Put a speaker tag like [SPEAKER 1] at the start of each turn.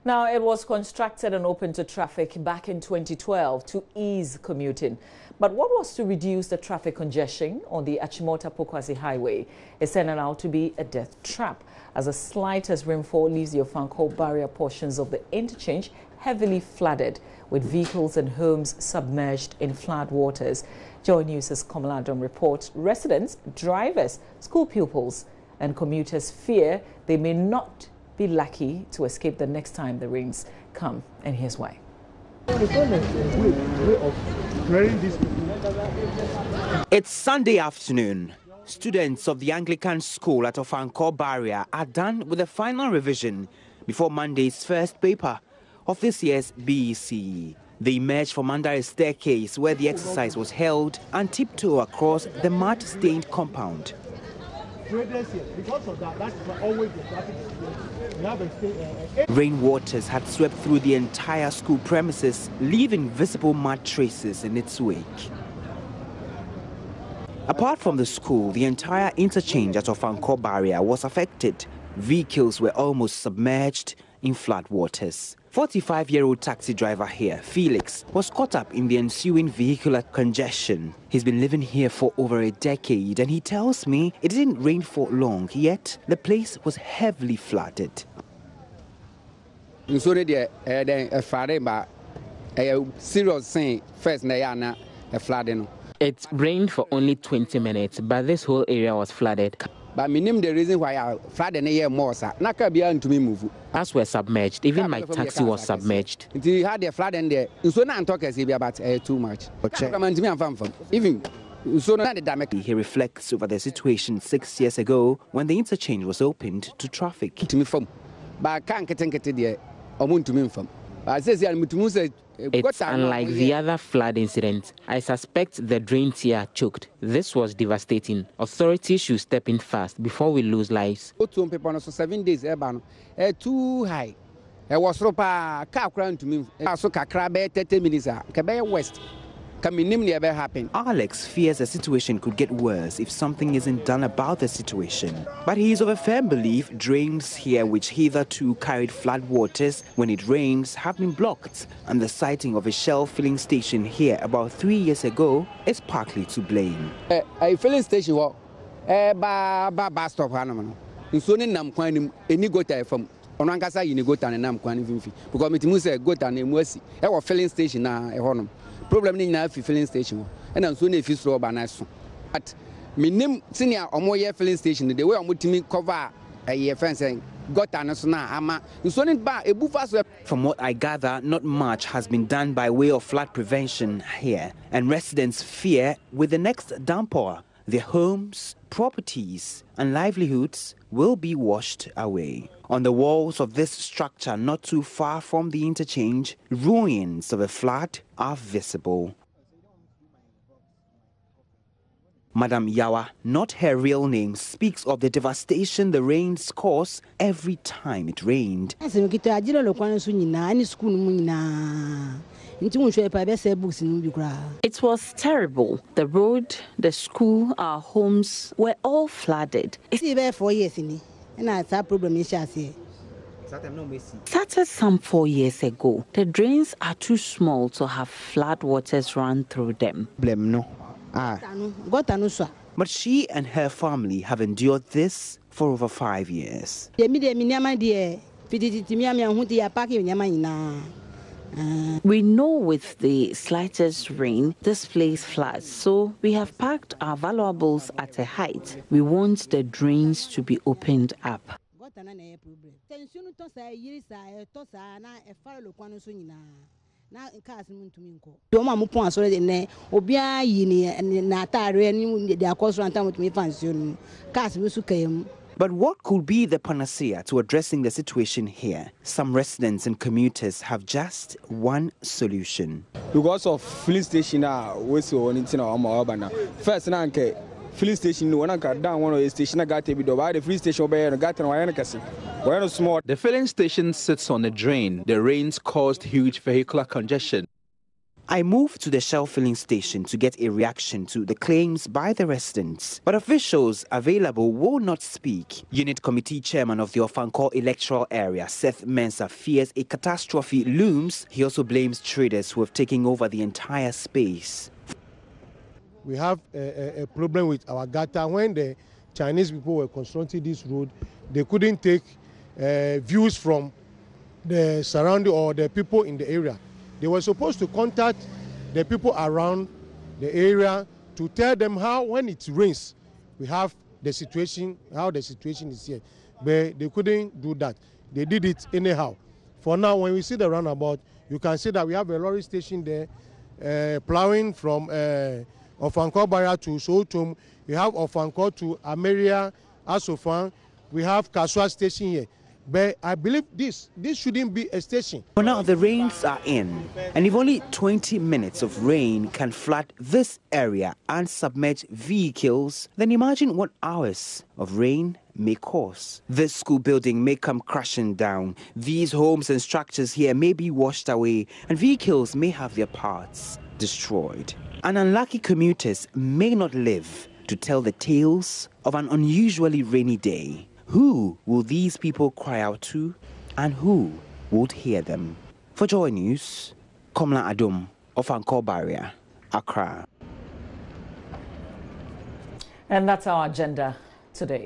[SPEAKER 1] Now, it was constructed and opened to traffic back in 2012 to ease commuting. But what was to reduce the traffic congestion on the Achimota-Pokwasi Highway is turning out to be a death trap, as the slightest rainfall leaves the Ofankor Barrier portions of the interchange heavily flooded, with vehicles and homes submerged in flood waters. JoyNews' Komaladon reports residents, drivers, school pupils and commuters fear they may not be lucky to escape the next time the rains come. And here's why.
[SPEAKER 2] It's Sunday afternoon. Students of the Anglican school at Ofankor Barrier are done with the final revision before Monday's first paper of this year's BEC. They emerged from under a staircase where the exercise was held and tiptoe across the mud-stained compound. Rainwaters had swept through the entire school premises, leaving visible mud traces in its wake. Apart from the school, the entire interchange at Ofankor Barrier was affected. Vehicles were almost submerged in floodwaters. 45-year-old taxi driver here, Felix, was caught up in the ensuing vehicular congestion. He's been living here for over a decade, and he tells me it didn't rain for long, yet the place was heavily flooded.
[SPEAKER 3] It's
[SPEAKER 4] rained for only 20 minutes, but this whole area was flooded.
[SPEAKER 3] But the reason why I flooded here more, sir, to me move.
[SPEAKER 4] As we're submerged, even my taxi was submerged.
[SPEAKER 3] He had the flood in there. So now I'm talking about too much. Even he
[SPEAKER 2] reflects over the situation 6 years ago when the interchange was opened to traffic.
[SPEAKER 3] But I can't get there.
[SPEAKER 4] It's unlike the other flood incident. I suspect the drains here choked. This was devastating. Authorities should step in fast before we lose lives.
[SPEAKER 3] 7 days, too high. I was car crown to me. So 30 minutes. West. Never happen.
[SPEAKER 2] Alex fears the situation could get worse if something isn't done about the situation. But he is of a firm belief drains here, which hitherto carried flood waters when it rains, have been blocked. And the sighting of a Shell filling station here about 3 years ago is partly to blame.
[SPEAKER 3] A filling station, bus stop, any go from Onankasa, you go to an because it go to mercy. Our filling station now, problem in the filling station, and I'm soon if you saw Banasso. But minim senior or more filling station, the way I'm with me cover a year fencing got an asuna ama. You saw it by a buffas.
[SPEAKER 2] From what I gather, not much has been done by way of flood prevention here, and residents fear with the next downpour, their homes, properties, and livelihoods will be washed away. On the walls of this structure, not too far from the interchange, ruins of a flood are visible. Madam Yawa, not her real name, speaks of the devastation the rains cause every time it rained.
[SPEAKER 5] It was terrible. The road, the school, our homes were all flooded. Started some 4 years ago. The drains are too small to have flood waters run through them.
[SPEAKER 2] But she and her family have endured this for over 5 years.
[SPEAKER 5] We know with the slightest rain, this place floods, so we have packed our valuables at a height. We want the drains to be opened up.
[SPEAKER 2] But what could be the panacea to addressing the situation here? Some residents and commuters have just one solution.
[SPEAKER 6] Because of filling station, first, filling station, when I got down one of the station, I got to be the free station
[SPEAKER 7] The filling station sits on a drain. The rains caused huge vehicular congestion.
[SPEAKER 2] I moved to the Shell filling station to get a reaction to the claims by the residents. But officials available will not speak. Unit Committee Chairman of the Ofankor electoral area, Seth Mensah, fears a catastrophe looms. He also blames traders who have taken over the entire space.
[SPEAKER 7] We have a problem with our gutter. When the Chinese people were constructing this road, they couldn't take views from the surrounding or the people in the area. They were supposed to contact the people around the area to tell them how, when it rains, we have the situation, how the situation is here. But they couldn't do that. They did it anyhow. For now, when we see the roundabout, you can see that we have a lorry station there, plowing from Ofankor Barrier to Sotum. We have Ofankor to Ameria, Asofan. We have Kasua station here. But I believe this shouldn't be a station.
[SPEAKER 2] For now, the rains are in, and if only 20 minutes of rain can flood this area and submerge vehicles, then imagine what hours of rain may cause. This school building may come crashing down. These homes and structures here may be washed away, and vehicles may have their parts destroyed. And unlucky commuters may not live to tell the tales of an unusually rainy day. Who will these people cry out to, and who would hear them? For Joy News, Komla Adum, Ofankor Barrier, Accra.
[SPEAKER 1] And that's our agenda today.